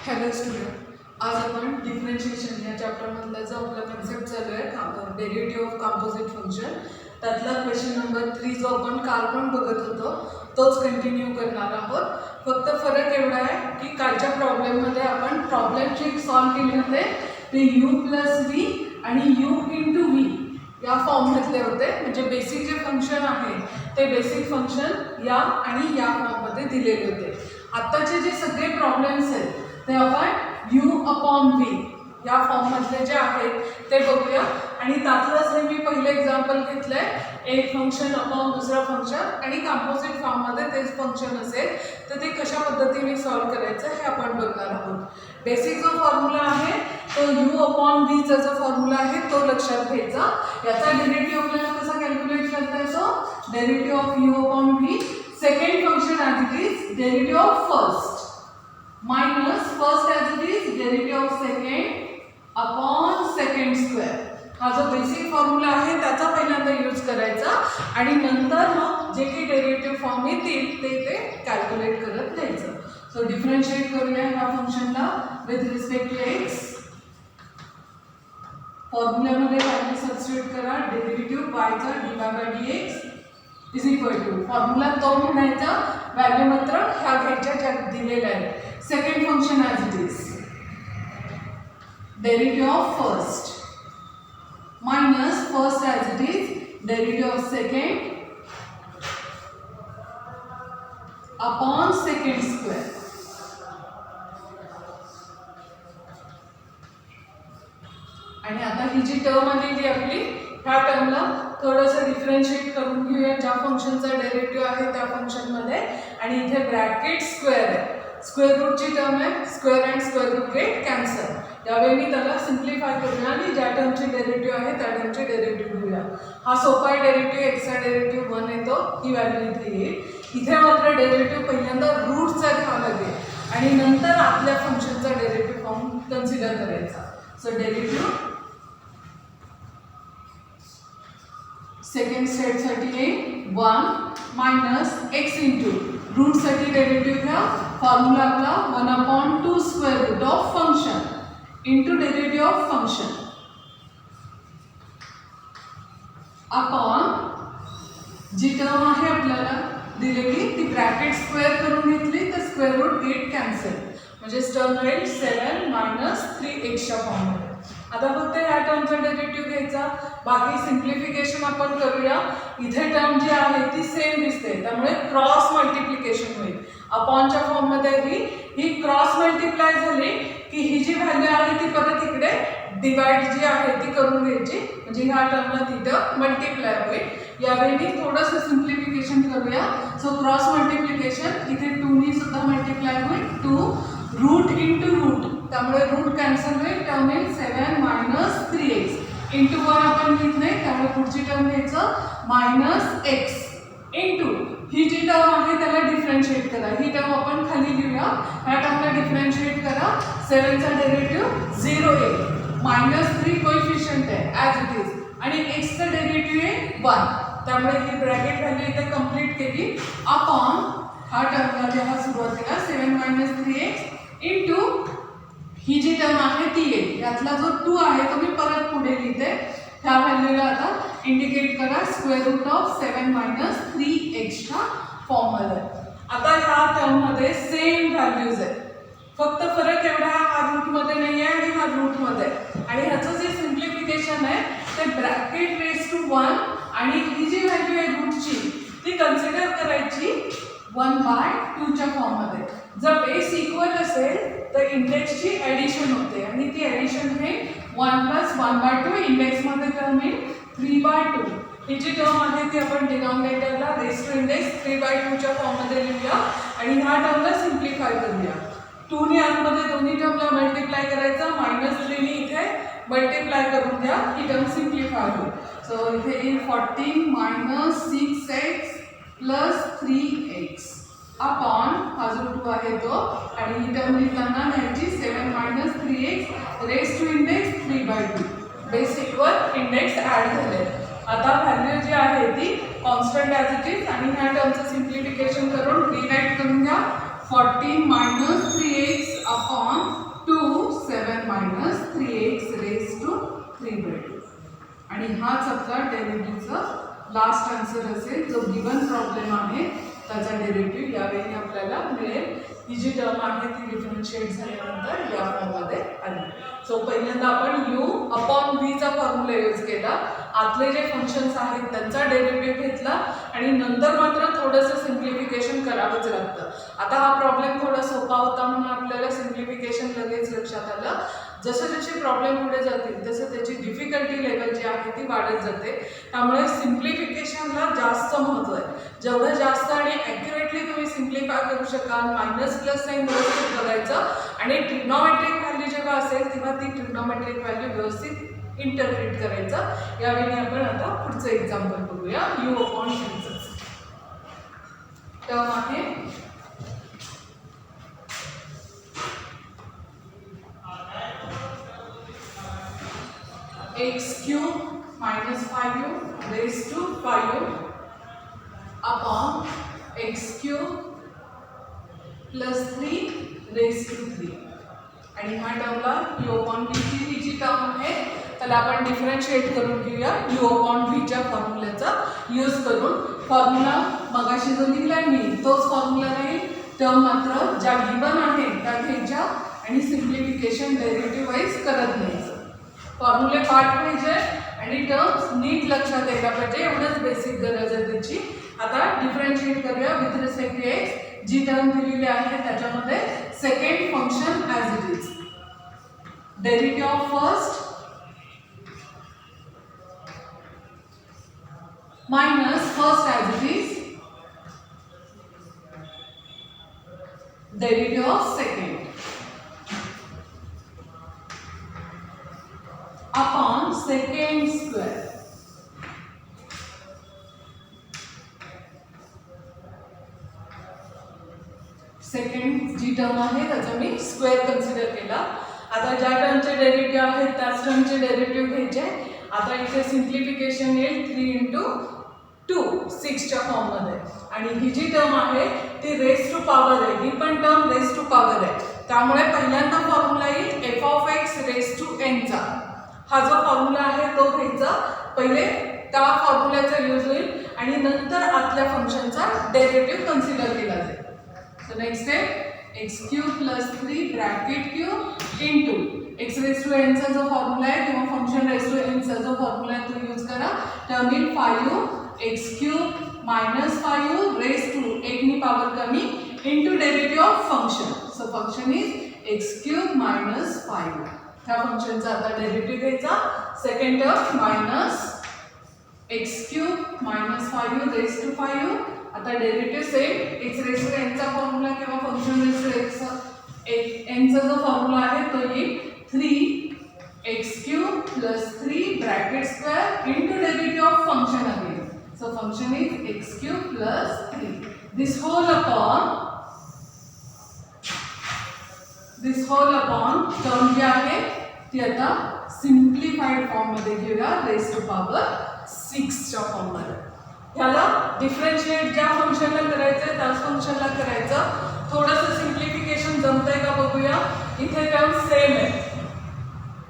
Hello student, आज आपण differentiation या चॅप्टरमधला जो आपला कन्सेप्ट चालू आहे डेरिव्हेटिव्ह ऑफ कॉम्पोजिट फंक्शन, त्यातला क्वेश्चन नंबर 3 जो आपण काल पण बघत होतो तोच कंटिन्यू करणार आहोत. फक्त फरक एवढा आहे की कालच्या प्रॉब्लेममध्ये आपण प्रॉब्लेमची सॉल्व केली होते ते u प्लस v आणि u इंटू v या फॉर्ममधले होते. म्हणजे बेसिक जे फंक्शन आहे ते बेसिक फंक्शन या आणि या फॉर्ममध्ये दिलेले होते. आत्ताचे जे सगळे प्रॉब्लेम्स आहेत ते आपण u अपॉन v या फॉर्ममधले जे आहेत ते बघूया. आणि त्यातलंच हे मी पहिलं एक्झाम्पल घेतलं आहे, एक फंक्शन अपॉन दुसरा फंक्शन आणि कंपोजिट फॉर्ममध्ये तेच फंक्शन असेल तर ते कशा पद्धतीने सॉल्व करायचं हे आपण बघणार आहोत. बेसिक जो फॉर्म्युला आहे तो u अपॉन vचा जो फॉर्म्युला आहे तो लक्षात घ्यायचा. याचा डेरिव्हेटिव्ह आपल्याला कसा कॅल्क्युलेट करता येतो? Derivative of u upon v second function as it is derivative of first minus first as it is derivative of second upon second square. हा जो बेसिक फॉर्म्युला आहे त्याचा पहिल्यांदा यूज करायचा आणि नंतर मग जे काही डेरिव्हेटिव्ह फॉर्म येतील ते कॅल्क्युलेट करत द्यायचं. सो डिफरन्शिएट करूया ह्या फंक्शनला विथ रिस्पेक्ट टू x. फॉर्म्युल्यामध्ये व्हॅल्यू सबस्टिट्यूट करा. डेरिव्हेटिव्ह y चा dy/dx is equal to formula तो म्हणायचा, व्हॅल्यू मात्र ह्या घ्यायच्या ज्या दिलेल्या आहेत. Second function as it is derivative of first minus first as it is derivative of second upon second square. आणि आता ही जी टर्म आलेली आपली ह्या टर्मला थोडंसं डिफरन्शिएट करून घेऊया. ज्या फंक्शनचा डेरिव्हेटिव्ह आहे त्या फंक्शनमध्ये आणि इथे ब्रॅकेट स्क्वेअर आहे, स्क्वेअर रूटची टर्म आहे, square and square root get cancel. यावेळी मी त्याला सिम्प्लिफाय करूया आणि ज्या टर्मची डेरिव्हेटिव्ह आहे त्या टर्मची डेरिव्हेटिव्ह घेऊया. हा सोपा आहे डेरिव्हेटिव्ह, एक्सचा डेरिव्हेटिव्ह 1 येतो, ही व्हॅल्यू इथे येईल. इथे मात्र डेरिव्हेटिव्ह पहिल्यांदा रूटचा घ्यावा लागेल आणि नंतर आपल्या फंक्शनचा डेरिव्हेटिव्ह फॉर्म कन्सिडर करायचा. सो डेरिव्हेटिव्ह सेकंड स्टेपसाठी येईल 1 मायनस एक्स इंटू रूटसाठी डेरिव्हेटिव्ह घ्या. फॉर्म्युला आपला 1/2 square root of function into derivative of function upon जी टर्म आहे आपल्याला दिलेली ती ब्रॅकेट स्क्वेअर करून घेतली तर स्क्वेअर रूट गेट कॅन्सल, म्हणजे टर्म राहील 7 - 3x फॉर्ममध्ये. आता फक्त ह्या टर्मचा डेरिव्हेटिव्ह घ्यायचा, बाकी सिम्प्लिफिकेशन आपण करूया. इथे टर्म जी आहे ती सेम दिसते त्यामुळे क्रॉस मल्टिप्लिकेशन होईल. अपॉनच्या फॉर्ममध्ये ही क्रॉस मल्टिप्लाय झाली की ही जी व्हॅल्यू आहे ती परत इकडे डिवाइड जी आहे ती करून घ्यायची, म्हणजे ह्या टर्मला तिथं मल्टिप्लाय होईल. यावेळी मी थोडंसं सिम्प्लिफिकेशन करूया. सो क्रॉस मल्टिप्लिकेशन इथे 2 सुद्धा मल्टिप्लाय होईल, 2 रूट इंटू रूट त्यामुळे रूट कॅन्सल होईल. टर्म येईल 7 - 3x इंटू 1 आपण घेत नाही त्यामुळे पुढची टर्म घ्यायचं -x इंटू ही जी टर्म आहे त्याला डिफरन्शिएट करा. ही टर्म आपण खाली लिहूया, ह्या टर्मला डिफरन्शिएट करा. 7चा डेरिव्हेटिव्ह 0 येईल, -3 कोएफिशियंट आहे ॲज इट इज आणि एक्सचं डेरिव्हेटिव्ह आहे 1 त्यामुळे ही ब्रॅकेट व्हॅल्यू इथे कंप्लीट केली. अपॉन हा टर्मला जेव्हा सुरुवातीला 7 - 3x इंटू ही जी टर्म आहे ती येईल. यातला जो 2 आहे तो मी परत पुढे लिहिते. ह्या व्हॅल्यूला आता इंडिकेट करा स्क्वेअर रूट ऑफ 7 - 3xच्या फॉर्ममध्ये. आता ह्या टर्ममध्ये सेम व्हॅल्यूज आहेत, फक्त फरक एवढा हा रूटमध्ये नाही आहे आणि हा रूटमध्ये आहे. आणि ह्याचं जे सिम्प्लिफिकेशन आहे ते ब्रॅकेट रेज टू 1 आणि ही जी व्हॅल्यू आहे रूटची ती कन्सिडर करायची 1/2च्या फॉर्ममध्ये. जर बेस इक्वल असेल तर इंडेक्सची ॲडिशन होते आणि ती ॲडिशन हे 1 + 1/2 इंडेक्समध्ये टर्म येईल 3/2. ही जी टर्म आहे ती आपण डिनॉमिनेटरला रेस टू इंडेक्स 3/2च्या फॉर्ममध्ये लिहूया आणि ह्या टर्मला सिम्प्लिफाय करूया. 2 ने आतमध्ये दोन्ही टर्मला मल्टिप्लाय करायचा, -3 ने इथे मल्टिप्लाय करून द्या, ही टर्म सिम्प्लिफाय होईल. सो इथे येईल 14 - 6x + 3x अपॉन हा जो 2 आहे तो आणि ही टर्म लिहिताना ह्याची 7 - 3x raise to index 3/2 base equal index add झाले. आता व्हॅल्यू जी आहे ती कॉन्स्टंट ॲज इट इज आणि ह्या टर्मचं सिम्प्लिफिकेशन करून डिराइट करून घ्या. 14 - 3x upon 2 7 minus 3x raise to 3/2 आणि हाच आपला डेरिव्हेटिव्हचा लास्ट आन्सर असेल जो गिवन प्रॉब्लेम आहे त्याचा डेरिव्हेटिव्ह यावेळी आपल्याला मिळेल. ही जी टर्म आहे ती डिफरन्शिएट झाल्यानंतर या फॉर्ममध्ये आली. सो पहिल्यांदा आपण u अपॉन v चा फॉर्म्युला यूज केला, आतले जे फंक्शन्स आहेत त्यांचा डेरिव्हेटिव्ह घेतला आणि नंतर मात्र थोडंसं सिम्प्लिफिकेशन करावंच लागतं. आता हा प्रॉब्लेम थोडा सोपा होता म्हणून आपल्याला सिम्प्लिफिकेशन लगेच लक्षात आलं. जसे जसे प्रॉब्लेम पुढे जातील तसं त्याची डिफिकल्टी लेवल जी आहे ती वाढत जाते. त्यामुळे सिम्प्लिफिकेशनला जास्त महत्त्व आहे. जेवढं जास्त आणि ॲक्युरेटली तुम्ही सिम्प्लिफाय करू शकाल, मायनस प्लस साईन व्यवस्थित बघायचं आणि ट्रिग्नॉमेट्रिक व्हॅल्यू जेव्हा असेल तेव्हा ती ट्रिग्नॉमेट्रिक व्हॅल्यू व्यवस्थित इंटरप्रिट करायचं. यावेळी आपण आता पुढचं एक्झाम्पल बघूया. u अपॉन v टर्म आहे x cube minus 5u raised to 5u upon x cube plus 3 raised to 3 आणि ह्या टर्मला u upon v ची जी टर्म आहे त्याला आपण डिफरन्शिएट करून घेऊया u upon v च्या फॉर्म्युल्याचा यूज करून. फॉर्म्युला मगाशी जो लिहिला मी तोच फॉर्म्युला राहील. टर्म मात्र ज्या गिवन आहे त्या घ्यायच्या आणि सिम्प्लिफिकेशन डेरिव्हेटिव्ह वाईज करत न्यायचं. फॉर्म्युले पाठ पाहिजे आणि टर्म्स नीट लक्षात यायला पाहिजे, एवढंच बेसिक गरज आहे त्याची. आता डिफरन्शिएट करूया विथ रिस्पेक्ट टू एक्स. जी टर्म दिलेली आहे त्याच्यामध्ये second function as it is, derivative of first minus first as it is derivative of second upon second square. Second जी टर्म आहे त्याचा मी स्क्वेअर कन्सिडर केला. आता ज्या टर्मचे डेरिव्हेटिव्ह आहेत त्याच टर्मचे डेरिव्हेटिव्ह घ्यायचे. आता इथे सिम्प्लिफिकेशन येईल 3 × 2 6 च्या फॉर्ममध्ये आणि ही जी टर्म आहे ती रेज टू पॉवर आहे. ही पण टर्म रेज टू पॉवर आहे. त्यामुळे पहिल्यांदा फॉर्म्युला येईल f of x raise to n चा. हा जो फॉर्म्युला आहे तो घ्यायचा. पहिले त्या फॉर्म्युल्याचा यूज होईल आणि नंतर आतल्या फंक्शनचा डेरिव्हेटिव्ह कन्सिडर केला जाईल. So next step X cube plus 3 bracket cube into X raise to एनचा जो फॉर्म्युला आहे किंवा फंक्शन रेज टू एनचा जो फॉर्म्युला आहे तो यूज करा. टर्म येईल 5 X cube minus 5 raise to 1 नी पॉवर कमी into derivative of function. So function is X cube minus 5. ह्या फंक्शनचा आता डेरिव्हेटिव्ह घ्यायचा. Second term minus X cube minus 5 raise to 5. आता derivative same X raise to एनचा formula किंवा function raise to X एनचा जो फॉर्म्युला आहे तो येईल 3 X cube plus 3 bracket square into derivative of function again. So function is X cube plus 3. This whole upon term जी आहे ती आता सिम्प्लिफाईड फॉर्ममध्ये घेऊया रेज टू पॉवर 6 च्या फॉर्ममध्ये. ह्याला डिफरन्शिएट ज्या फंक्शनला करायचं त्याच फंक्शनला करायचं. थोडंसं सिम्प्लिफिकेशन जमतंय का बघूया. इथे टर्म सेम आहे,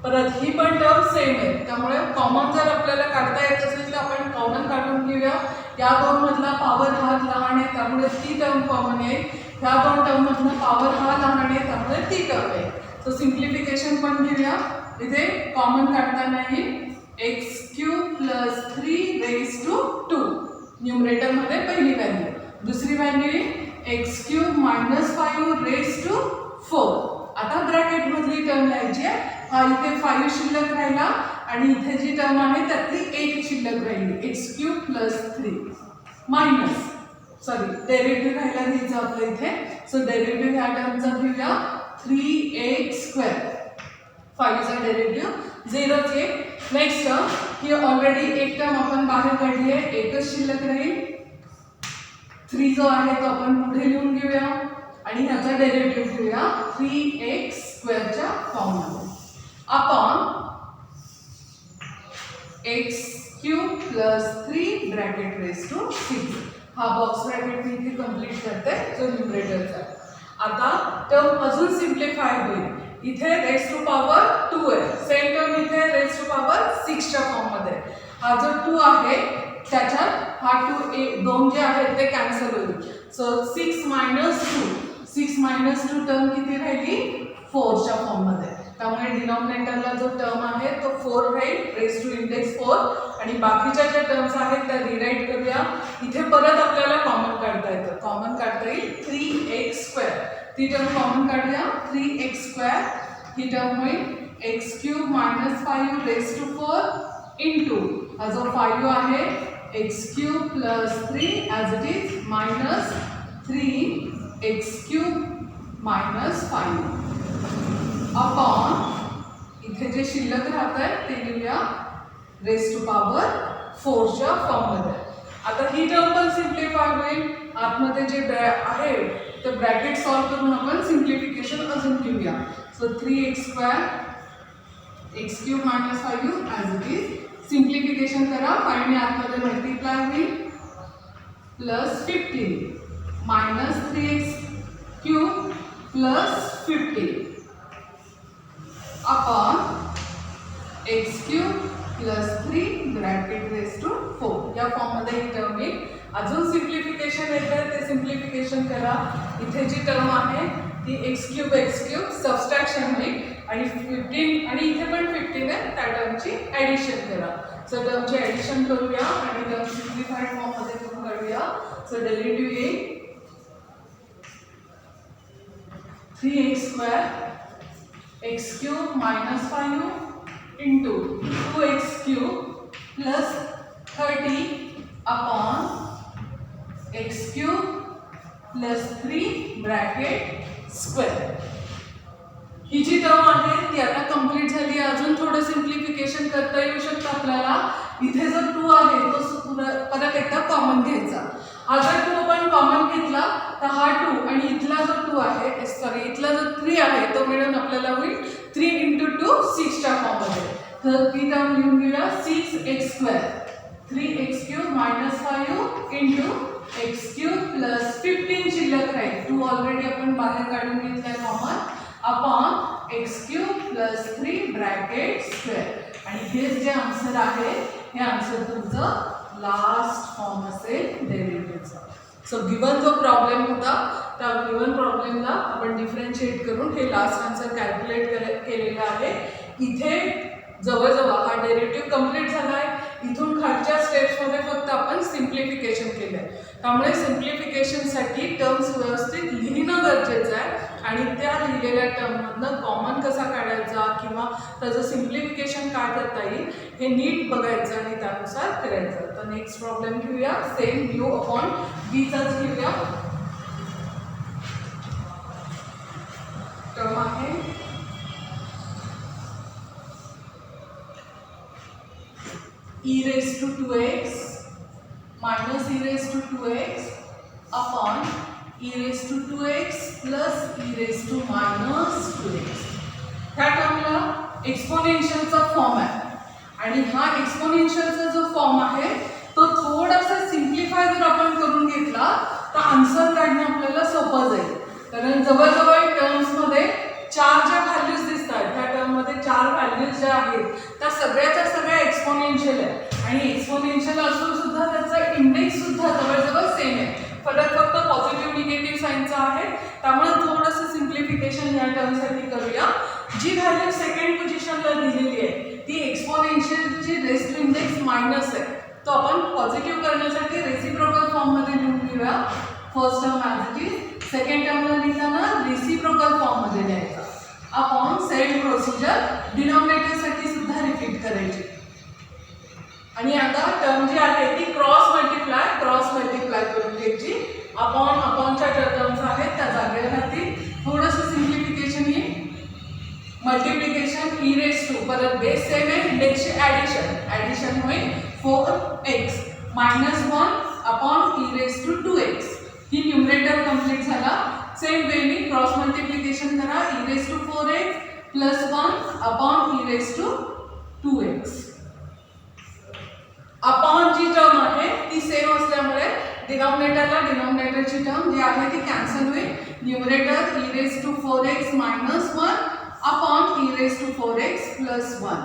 परत ही पण टर्म सेम आहे. त्यामुळे कॉमन जर आपल्याला काढता येत असेल तर आपण कॉमन काढून घेऊया. या दोन मधला पॉवर हा लहान आहे त्यामुळे ती टर्म कॉमन येईल. ह्या दोन टर्म मधला पॉवर हा लहान आहे त्यामुळे ती टर्म आहे. सो सिम्प्लिफिकेशन पण घेऊया. इथे कॉमन काढताना येईल x cube plus 3 raise to 2. न्यूमरेटरमध्ये पहिली व्हॅल्यू. दुसरी व्हॅल्यू येईल x cube minus 5 raise to 4. आता ब्रॅकेटमधली टर्म लिहायची आहे. हा इथे 5 शिल्लक राहिला आणि इथे जी टर्म आहे त्यातली 1 शिल्लक राहिली. X cube plus 3 minus derivative राहायला घ्यायचं आपलं इथे. सो डेरिव्हेटिव्ह ह्या टर्मचा घेऊया 3x स्क्वेअर. 5 चा डेरिव्हेटिव्ह 0 चे. नेक्स्ट टर्म ही ऑलरेडी एक टर्म आपण बाहेर काढली आहे, एकच शिल्लक राहील. 3 जो आहे तो आपण पुढे लिहून घेऊया आणि ह्याचा डेरिव्हेटिव्ह घेऊया 3x स्क्वेअरच्या फॉर्ममध्ये upon x cube plus 3 bracket raise to 6. हा बॉक्स ब्रॅकेट मी इथे कंप्लीट करते जो न्यूमरेटरचा. आता टर्म अजून सिम्प्लिफाय होईल. इथे रेस टू पॉवर 2 आहे, सेम टर्म इथे रेस टू पॉवर 6 च्या फॉर्म मध्ये. हा जो 2 आहे त्याच्यात हा 2 जे आहेत ते कॅन्सल होईल. सो 6 मायनस 2 टर्म किती राहिली 4 च्या फॉर्म मध्ये. त्यामुळे डिनॉमिनेटरला जो टर्म आहे तो 4 राहील रेस टू इंडेक्स 4 आणि बाकीच्या ज्या टर्म्स आहेत त्या रिराईट करूया. इथे परत आपल्याला कॉमन काढता येतं. कॉमन काढता येईल 3x². ती टर्म कॉमन काढूया 3x². ही टर्म होईल x³ - 5 रेस टू 4 इंटू हा जो 5 आहे x³ + 3 as it is minus 3x³ - 5 upon इथे जे शिल्लक राहत आहे ते लिहूया रेस टू पॉवर 4 च्या फॉर्म मध्ये. आता ही टर्म पण सिम्प्लिफाय होईल. आतमध्ये जे आहे ते ब्रॅकेट सॉल्व करून आपण सिम्प्लिफिकेशन अजून लिहूया. So 3x² x³ - 5 as it is. Simplification करा. 5 ने आतमध्ये मल्टिप्लाय होईल plus 15 minus 3x³ plus 15 upon x³ plus 3 bracket raise to 4 या फॉर्म मध्ये ही टर्म येईल. अजून सिम्प्लिफिकेशन येतं ते सिम्प्लिफिकेशन करा. इथे जी टर्म आहे ती x³ सबस्ट्रॅक्शन होईल आणि 15 आणि इथे पण 15 आहे त्या टर्मची ॲडिशन करा. सो टर्मची ॲडिशन करूया आणि टर्म सिम्प्लिफाईड फॉर्म मध्ये करून काढूया. सो डेरिव्हेटिव्ह येईल 3x² x³ - 5 into 2x³ plus 30 upon x³ plus 3 bracket square. ही जी टर्म आहे ती आता कंप्लीट झाली. अजून थोडं सिम्प्लिफिकेशन करता येऊ शकतं आपल्याला. इथे जो 2 आहे तो परत एकदा कॉमन घ्यायचा. हा जर 2 आपण कॉमन घेतला तर हा 2 आणि इथला जो 2 आहे इथला जो 3 आहे तो मिळून आपल्याला होईल 3 × 2 6 च्या फॉर्म मध्ये. तर ती टर्म लिहून घेऊया 6x². 3x³ - 5 into x³ plus 15 शिल्लक राहील. 2 ऑलरेडी आपण बाहेर काढून घेतलाय common upon x³ plus 3 bracket square. आणि हे जे आन्सर आहे हे आन्सर तुमचं लास्ट फॉर्म असेल डेरिव्हेटिव्हचा. सो गिवन जो प्रॉब्लेम होता त्या गिवन प्रॉब्लेमला आपण डिफरन्शिएट करून हे लास्ट आन्सर कॅल्क्युलेट केलेलं आहे. इथे जवळजवळ हा डेरिव्हेटिव्ह कंप्लीट झाला आहे. इथून खालच्या स्टेप्समध्ये फक्त आपण सिम्प्लिफिकेशन केलं आहे. त्यामुळे सिम्प्लिफिकेशनसाठी टर्म्स व्यवस्थित लिहिणं गरजेचं आहे आणि त्या लिहिलेल्या टर्ममधनं कॉमन कसा काढायचा किंवा त्याचं सिम्प्लिफिकेशन काय करता येईल हे नीट बघायचं आणि त्यानुसार करायचं. तर नेक्स्ट प्रॉब्लेम घेऊया. सेम u अपॉन vचाच घेऊया. टर्म आहे e⁻²x minus e⁻²x upon e⁻²x plus e⁻²x. ह्या टर्मला एक्सपोनेन्शियलचा फॉर्म आहे आणि हा एक्सपोनेन्शियलचा जो फॉर्म आहे तो थोडासा सिम्प्लिफाय जर आपण करून घेतला तर आन्सर काढणं आपल्याला सोपं जाईल. कारण जवळजवळ टर्म्समध्ये 4 ज्या व्हॅल्यूज दिसतात त्या टर्ममध्ये 4 व्हॅल्यूज ज्या आहेत त्या सगळ्याच्या सगळ्या एक्सपोनेन्शियल आहे आणि एक्सपोनेन्शियल असून सुद्धा त्याचा इंडेक्स सुद्धा जवळजवळ सेम आहे. फरक फक्त पॉझिटिव्ह निगेटिव्ह साईनचा आहे. त्यामुळे थोडंसं सिम्प्लिफिकेशन या टर्मसाठी करूया. जी व्हॅल्यू सेकंड पोझिशनला दिलेली आहे ती एक्सपोनेन्शियलची रेस टू इंडेक्स मायनस आहे. तो आपण पॉझिटिव्ह करण्यासाठी रेसिप्रोकल फॉर्ममध्ये लिहून घेऊया. First term as it is. Second टर्मला लिहिताना रेसिप्रोकल फॉर्ममध्ये लिहायचा. अपॉन सेम प्रोसिजर डिनॉमिनेटरसाठी सुद्धा रिपीट करायची. आणि आता टर्म जी आहे ती क्रॉस मल्टिप्लाय करून घ्यायची. अपॉनच्या टर्म्स आहेत त्या जागेवर राहतील. थोडंसं सिम्प्लिफिकेशन येईल. मल्टिप्लिकेशन e⁻², परत बेस सेम आहे, इंडेक्सची ॲडिशन होईल 4x - 1 अपॉन e⁻²x. ही न्यूमरेटर कंप्लीट झाला. सेम वेनी क्रॉस मल्टिप्लिकेशन करा. e⁻4x plus 1 upon e⁻2x. Upon जी टर्म आहे ती सेम असल्यामुळे डिनॉमिनेटरला डिनॉमिनेटरची टर्म जी आहे ती कॅन्सल होईल. न्यूमरेटर e⁴x - 1 अपॉन e⁴x + 1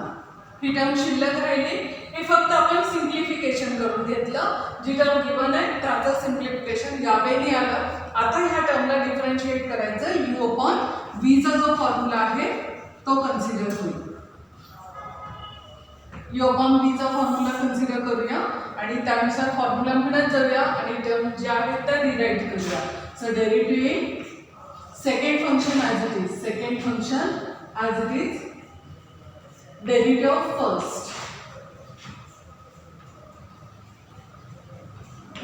ही टर्म शिल्लक राहिली. हे फक्त आपण सिम्प्लिफिकेशन करून घेतलं. जी टर्म गिवन आहे त्याचं सिम्प्लिफिकेशन यावेळी आलं. आता ह्या टर्मला डिफरन्शिएट करायचं. u/v चा जो फॉर्म्युला आहे तो कन्सिडर होईल. u/v चा फॉर्म्युला कन्सिडर करूया आणि त्यानुसार फॉर्म्युला म्हणत जाऊया आणि टर्म ज्या आहेत त्या रिराईट करूया. So derivative in second function as it is. Second function as it is. Derivative of first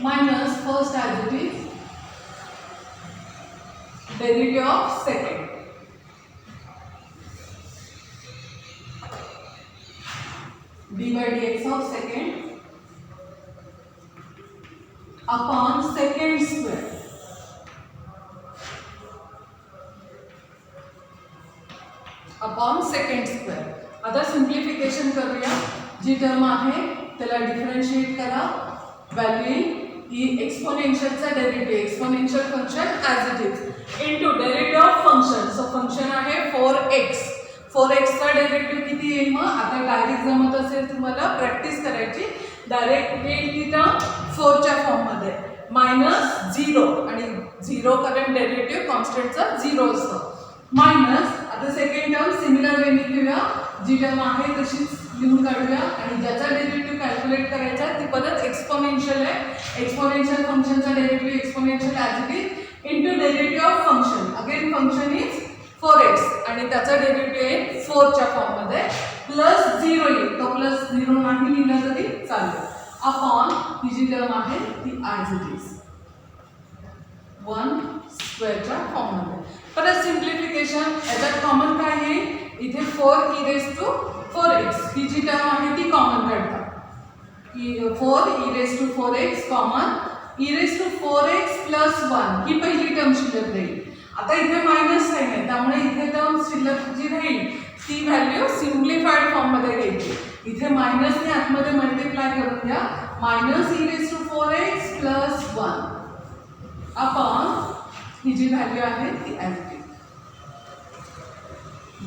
minus first as it is, derivative of second, d by dx of second upon second square upon second square. आता simplification करूया. जी term आहे त्याला differentiate करा. Value ही एक्सपोनेन्शियलचा derivative exponential function as it is into derivative of function. So function आहे 4x. 4x चा डेरिव्हेटिव्ह किती येईल? मग आता डायरेक्ट जमत असेल तुम्हाला प्रॅक्टिस करायची. डायरेक्ट येईल ती टर्म 4 च्या फॉर्ममध्ये -0 आणि 0 कारण डेरिव्हेटिव्ह कॉन्स्टंटचा 0 असतो. मायनस आता सेकंड टर्म सिमिलर वेने घेऊया. जी टर्म आहे तशीच लिहून काढूया आणि ज्याचा डेरिव्हेटिव्ह कॅल्क्युलेट करायचा ती परत एक्सपोनेन्शियल आहे. एक्सपोनेन्शियल फंक्शनचा derivative exponential as it is into derivative of function. Again function is 4x आणि त्याचा डेरिव्हेटिव्ह आहे 4 च्या फॉर्ममध्ये +0 येईल. तो +0 नाही लिहिला तरी चालेल. अपॉन ही जी टर्म आहे ती ॲज इट इज 1 स्क्वेअरच्या फॉर्ममध्ये. परत सिम्प्लिफिकेशन. याच्यात कॉमन काय येईल? इथे 4e⁴x ही जी टर्म आहे ती कॉमन काढता. 4e⁴x कॉमन e⁴x + 1 ही पहिली टर्म शिल्लक राहील. आता इथे मायनस साइन आहे त्यामुळे इथे टर्म शिल्लक जी राहील ती व्हॅल्यू सिम्प्लिफाईड फॉर्ममध्ये घ्यायची. इथे मायनसने आतमध्ये मल्टिप्लाय करून घ्या. -e⁴x + 1 अपॉन ही जी व्हॅल्यू आहे ती as it is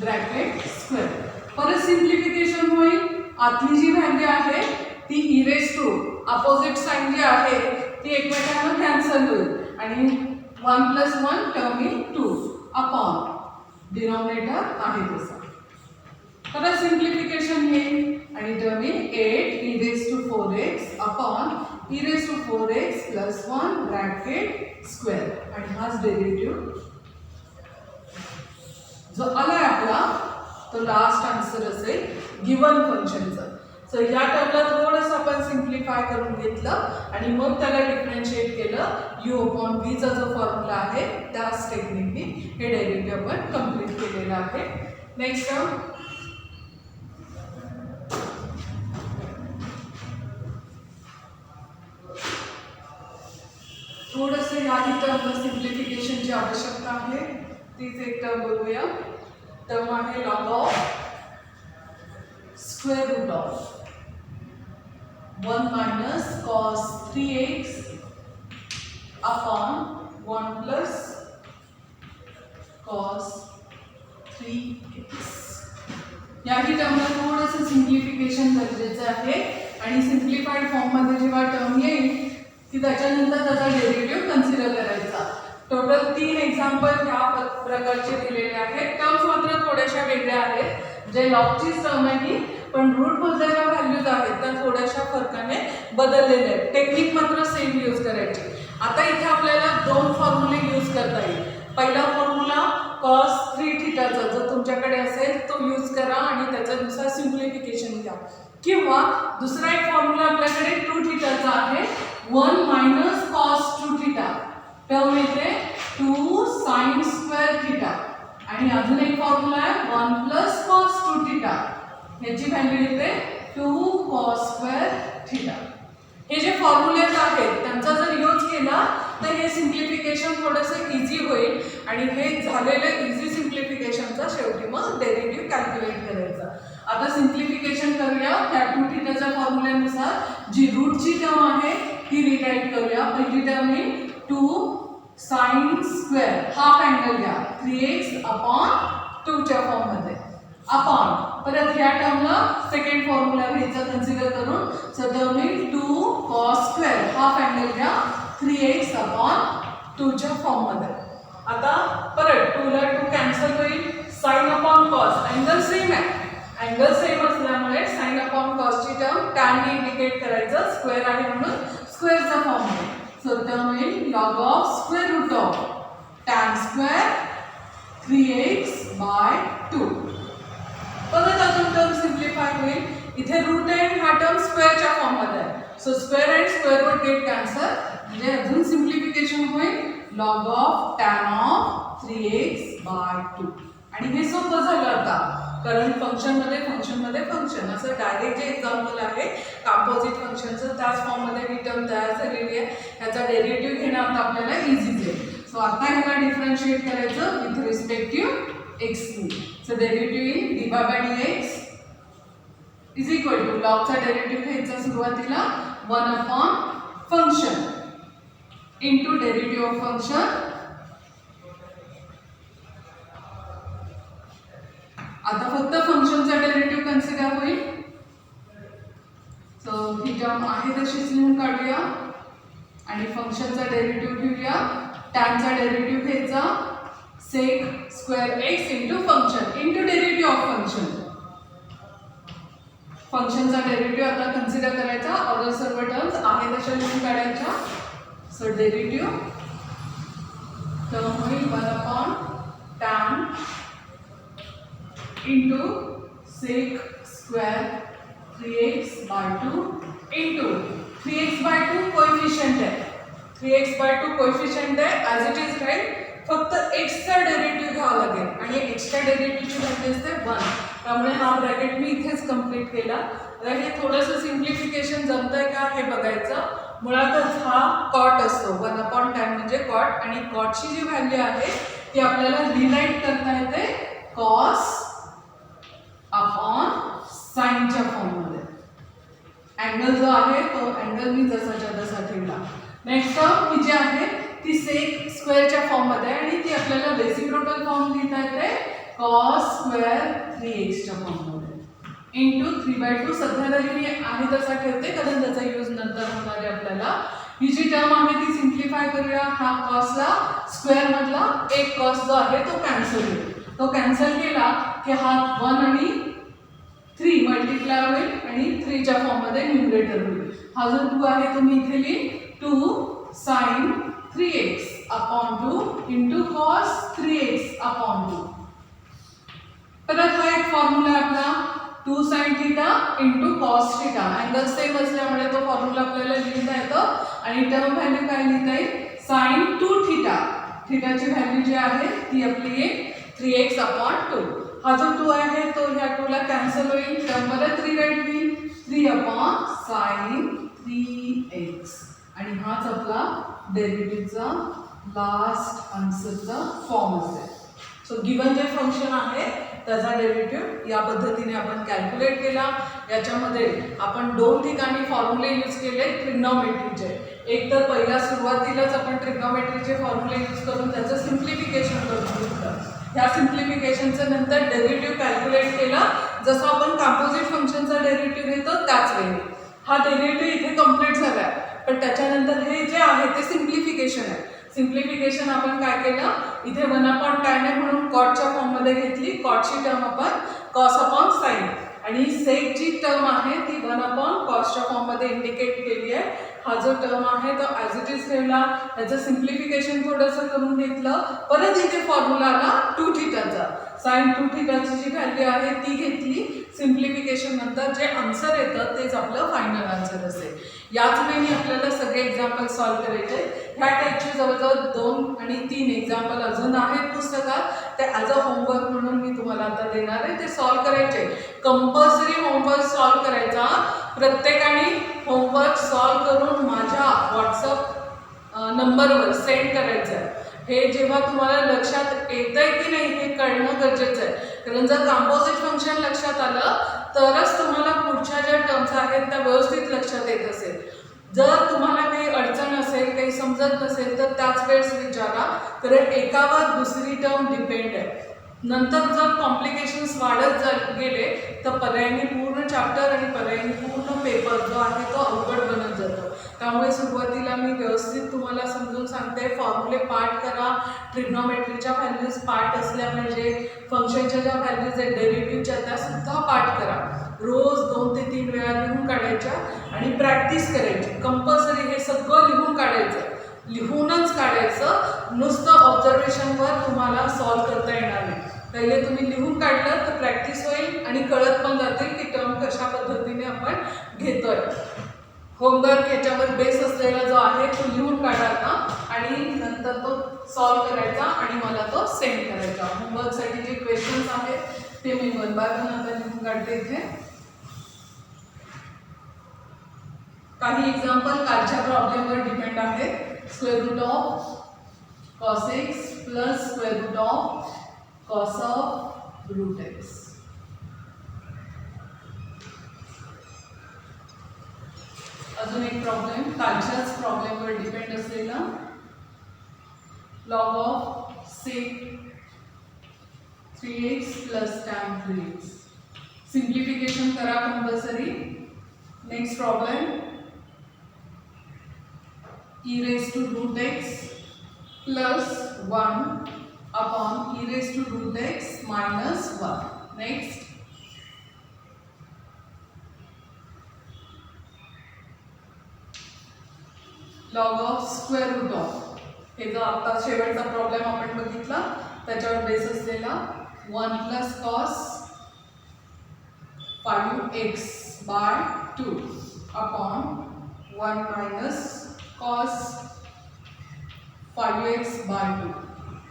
bracket square. परत सिम्प्लिफिकेशन होईल. आतली जी व्हॅल्यू आहे ती अपोजिट साइन जी आहे ती एकमेकांना कॅन्सल होईल आणि 1 + 1 टर्म इन 2 अपॉन डिनॉमिनेटर आहे तसा. परत सिम्प्लिफिकेशन येईल आणि term in 8e⁴x upon e⁴x + 1 bracket square आणि हाच डेरिव्हेटिव्ह जो आलाय आपला तो लास्ट आन्सर असेल गिवन फंक्शनचा. सो या टर्मला थोडंसं आपण सिम्प्लिफाय करून घेतलं आणि मग त्याला डिफरन्शिएट केलं. u/v चा जो फॉर्म्युला आहे त्याच टेक्निकने हे डेरिव्हेटिव्ह आपण कम्प्लीट केलेलं आहे. नेक्स्ट टर्म थोडंसं याही टर्मला सिम्प्लिफिकेशनची आवश्यकता आहे. तीच एक टर्म बघूया. टर्म आहे log of square root of 1 - cos 3x upon 1 + cos 3x. याही टर्मला थोडंसं सिम्प्लिफिकेशन गरजेचं आहे आणि सिम्प्लिफाईड फॉर्ममध्ये जेव्हा टर्म येईल की त्याच्यानंतर त्याचा डेरिव्हेटिव्ह कन्सिडर करायचा. टोटल 3 एक्झाम्पल ह्या प्रकारचे दिलेले आहेत. टर्म्स मात्र थोड्याशा वेगळ्या आहेत. जे लॉगचीच टर्म आहे पण रूटमधल्या ज्या व्हॅल्यूज आहेत त्या थोड्याशा फरकाने बदललेल्या आहेत. टेक्निक मात्र सेम यूज करायची. आता इथे आपल्याला 2 फॉर्म्युले यूज करता येईल. पहिला फॉर्म्युला cos 3θ जर तुमच्याकडे असेल तो यूज करा आणि त्याच्यानुसार सिम्प्लिफिकेशन घ्या. किंवा दुसरा एक फॉर्म्युला आपल्याकडे 2θ आहे 1 - cos 2θ टर्म येते 2 sin² आणि अजून एक फॉर्म्युला आहे 1 + cos 2θ. याची व्हॅल्यू येते 2 cos²θ. हे जे फॉर्म्युलेज आहेत त्यांचा जर यूज केला तर हे सिम्प्लिफिकेशन थोडंसं इझी होईल आणि हे झालेलं इझी सिम्प्लिफिकेशनचा शेवटी मग डेरिव्हेटिव्ह कॅल्क्युलेट करायचा. आता सिम्प्लिफिकेशन करूया. त्या 2θ च्या फॉर्म्युल्यानुसार जी रूटची टर्म आहे ती रिराईट करूया. पहिली टर्म येईल 2 sin स्क्वेअर, हाफ अँगल घ्या 3x अपॉन 2 च्या फॉर्म मध्ये अपॉन. परत ह्या टर्मला सेकंड फॉर्म्युला घ्यायचा कन्सिडर करून. सो टर्म येईल 2 cos स्क्वेअर, हाफ अँगल घ्या 3x अपॉन 2 च्या फॉर्म मध्ये. आता परत 2 ला 2 कॅन्सल होईल. Sine upon cos, angle same आहे. अँगल सेम असल्यामुळे साइन अपॉन कॉस ची टर्म टॅन ने इंडिकेट करायचं, स्क्वेअर आहे म्हणून स्क्वेअरचा फॉर्म आहे. सो टर्म येईल log of square root of tan square 3x/2. परत अजून टर्म सिम्प्लिफाय होईल. इथे रूट आहे हा टर्म स्क्वेअरच्या फॉर्म मध्ये आहे. So square and square root get cancel, म्हणजे अजून सिम्प्लिफिकेशन होईल log of tan of 3x/2. आणि हे सोपं झालं आता, कारण फंक्शन मध्ये फंक्शन असं डायरेक्ट जे एक्झाम्पल आहे कंपोजिट फंक्शनचं त्याच फॉर्म मध्ये ही टर्म तयार झालेली आहे. ह्याचा डेरिव्हेटिव्ह घेणं आता आपल्याला इझीच आहे. सो आता ह्याला डिफरन्शिएट करायचं विथ रिस्पेक्ट टू x नी. सो डेरिव्हेटिव्ह येईल dy/dx इज इक्वल टू लॉगचा डेरिव्हेटिव्ह घ्यायचा सुरुवातीला 1 upon function into derivative of function. आता फक्त फंक्शनचा डेरिव्हेटिव्ह कन्सिडर होईल. सो ही टर्म आहे तशीच लिहून काढूया आणि फंक्शनचा डेरिव्हेटिव्ह घेऊया. टॅनचा डेरिव्हेटिव्ह घ्यायचा sec square x into function into derivative of function. फंक्शनचा डेरिव्हेटिव्ह आता कन्सिडर करायचा. ऑर्डर सर्व टर्म्स आहे तशा लिहून काढायच्या. सो डेरिव्हेटिव्ह टर्म होईल 1 upon tan into sec square 3x/2 into 3x/2 coefficient आहे. 3x/2 कोएफिशिएंट आहे ॲज इट इज राईट. फक्त xचा डेरिव्हेटिव्ह घ्यावा लागेल आणि xच्या डेरिव्हेटिव्हची व्हॅल्यू असते 1. त्यामुळे हा ब्रॅकेट मी इथेच कंप्लीट केला. आता हे थोडंसं सिम्प्लिफिकेशन जमतंय का हे बघायचं. मुळातच हा कॉट असतो 1 अपॉन टॅन म्हणजे कॉट, आणि कॉटची जी व्हॅल्यू आहे ती आपल्याला रिराईट करता येते कॉस अपॉन साइनच्या फॉर्ममध्ये. अँगल जो आहे तो अँगल मी जसाच्या तसा ठेवला. नेक्स्ट टर्म ही जी आहे ती सेक स्क्वेअरच्या फॉर्ममध्ये आहे आणि ती आपल्याला रेसिप्रोकल फॉर्म लिहिता येते कॉस स्क्वेअर 3x च्या फॉर्ममध्ये इंटू 3/2. सध्या तरी मी आहे तसा ठेवते कारण त्याचा यूज नंतर होणार आहे आपल्याला. ही जी टर्म आहे ती सिम्प्लिफाय करूया. हा कॉसला स्क्वेअर मधला एक कॉस जो आहे तो कॅन्सल होईल. तो कॅन्सल केला की हा 1 आणि 3 मल्टिप्लाय होईल आणि 3 च्या फॉर्म मध्ये न्यूमरेटर होईल. हा जो 2 आहे तो मी इथे लिहीन 2 sin 3x upon 2 into cos 3x upon 2. परत हा एक फॉर्म्युला आहे आपला 2 sin theta into cos theta. Angle same असल्यामुळे तो फॉर्म्युला आपल्याला लिहिता येतो आणि टर्म व्हॅल्यू काय लिहिता येईल sin 2 थीटा. थीटाची व्हॅल्यू जी आहे ती आपली आहे 3x अपॉन 2. हा जो 2 आहे तो ह्या 2 ला कॅन्सल होईल. टर्म परत रिराईट होईल 3 अपॉन sin 3x आणि हाच आपला डेरिव्हेटिव्हचा लास्ट आन्सरचा फॉर्म असेल. सो गिवन जे फंक्शन आहे त्याचा डेरिव्हेटिव्ह या पद्धतीने आपण कॅल्क्युलेट केला. याच्यामध्ये आपण 2 ठिकाणी फॉर्म्युले यूज केले ट्रिग्नॉमेट्रीचे. एक तर पहिला सुरुवातीलाच आपण ट्रिग्नॉमेट्रीचे फॉर्म्युले यूज करून त्याचं सिम्प्लिफिकेशन करून घेतलं. ह्या सिम्प्लिफिकेशनचं नंतर डेरिव्हेटिव्ह कॅल्क्युलेट केला जसं आपण कंपोजिट फंक्शनचा डेरिव्हेटिव्ह घेतो त्याच वेळी. हा डेरिव्हेटिव्ह इथे कंप्लीट झाला आहे, पण त्याच्यानंतर हे जे आहे ते सिम्प्लिफिकेशन आहे. सिम्प्लिफिकेशन आपण काय केलं इथे 1 अपॉन टॅन आहे म्हणून कॉटच्या फॉर्ममध्ये घेतली. कॉटची टर्म आपण कॉस अपॉन साइन आणि सेक जी टर्म आहे ती 1 अपॉन कॉसच्या फॉर्ममध्ये इंडिकेट केली आहे. हा जो टर्म आहे तो ॲज इट इज ठेवला. त्याचं सिम्प्लिफिकेशन थोडंसं करून घेतलं. परत इथे फॉर्म्युला आला 2 थीटाचा. साइन 2 थीटाची जी व्हॅल्यू आहे ती घेतली. सिम्प्लिफिकेशन नंतर जे आन्सर येतं तेच आपलं फायनल आन्सर असेल. याच वेळी आपल्याला सगळे एक्झाम्पल सॉल्व्ह करायचे. ह्या टाईपचे जवळजवळ 2 आणि 3 एक्झाम्पल अजून आहेत पुस्तकात. ते ॲज अ होमवर्क म्हणून मी तुम्हाला आता देणार आहे. ते सॉल्व्ह करायचे. कंपल्सरी होमवर्क सॉल्व्ह करायचा. प्रत्येकाने होमवर्क सॉल्व्ह करून माझ्या व्हॉट्सअप नंबरवर सेंड करायचं आहे. हे जेव्हा तुम्हाला लक्षात येतंय की नाही हे कळणं गरजेचं आहे. कारण जर कंपोजिट फंक्शन लक्षात आलं तरच तुम्हाला पुढच्या ज्या टर्म्स आहेत त्या व्यवस्थित लक्षात येत असेल. जर तुम्हाला काही अडचण असेल, काही समजत नसेल तर त्याच वेळेस विचारा, कारण एकावर दुसरी टर्म डिपेंड आहे. नंतर जर कॉम्प्लिकेशन्स वाढत गेले तर पर्यायी पूर्ण चॅप्टर आणि पर्यायी पूर्ण पेपर जो आहे तो अवघड बनत जातो. त्यामुळे सुरुवातीला मी व्यवस्थित तुम्हाला समजून सांगते. फॉर्म्युले पाठ करा, ट्रिग्नोमेट्रीच्या व्हॅल्यूज पाठ असल्या पाहिजे, फंक्शनच्या ज्या व्हॅल्यूज आहेत डेरिव्हेटिव्हच्या त्या सुद्धा पाठ करा. रोज 2 ते 3 वेळा लिहून काढायच्या आणि प्रॅक्टिस करायची. कंपल्सरी हे सगळं लिहून काढायचं, लिहूनच काढायचं. नुसतं ऑब्झर्वेशनवर तुम्हाला सॉल्व करता येणार नाही. पहिले तुम्ही लिहून काढलं तर प्रॅक्टिस होईल आणि कळत पण जातील की टर्म कशा पद्धतीने आपण घेतोय. होमवर्क ह्याच्यावर बेस असलेला जो आहे तो लिहून काढायचा आणि नंतर तो सॉल्व करायचा आणि मला तो सेंड करायचा. होमवर्कसाठी जे क्वेश्चन्स आहेत ते मी 1 बाय 1 आता लिहून काढते इथे. काही एक्झाम्पल कालच्या प्रॉब्लेमवर डिपेंड आहेत. Square root of cos x plus square root of cos of root x. अजून एक प्रॉब्लेम कालच्याच प्रॉब्लेमवर डिपेंड असलेला. log of sec 3x plus tan 3x. Simplification करा compulsory. Next problem e raised to root x plus 1 upon e raised to root x minus 1. Next. log of square root of. हे जो आता शेवटचा problem आपण बघितला त्याच्यावर base असलेला 1 plus cos 5x by 2 upon 1 minus cos 5x by 2.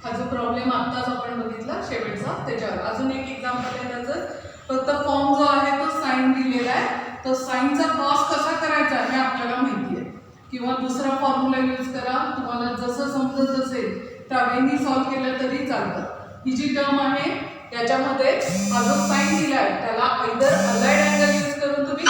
हा जो प्रॉब्लेम आत्ताच आपण बघितला शेवटचा त्याच्यावर. अजून एक एक्झाम्पल आहे त्याचं. फक्त फॉर्म जो आहे तो साइन दिलेला आहे, तो साइनचा कॉस कसा करायचा हे आपल्याला माहिती आहे, किंवा दुसरा फॉर्म्युला यूज करा. तुम्हाला जसं समजत असेल त्यावेळी सॉल्व केलं तरी चालतं. ही जी टर्म आहे त्याच्यामध्ये हा जो साइन दिला आहे त्याला आयदर अलाइड अँगल यूज करून तुम्ही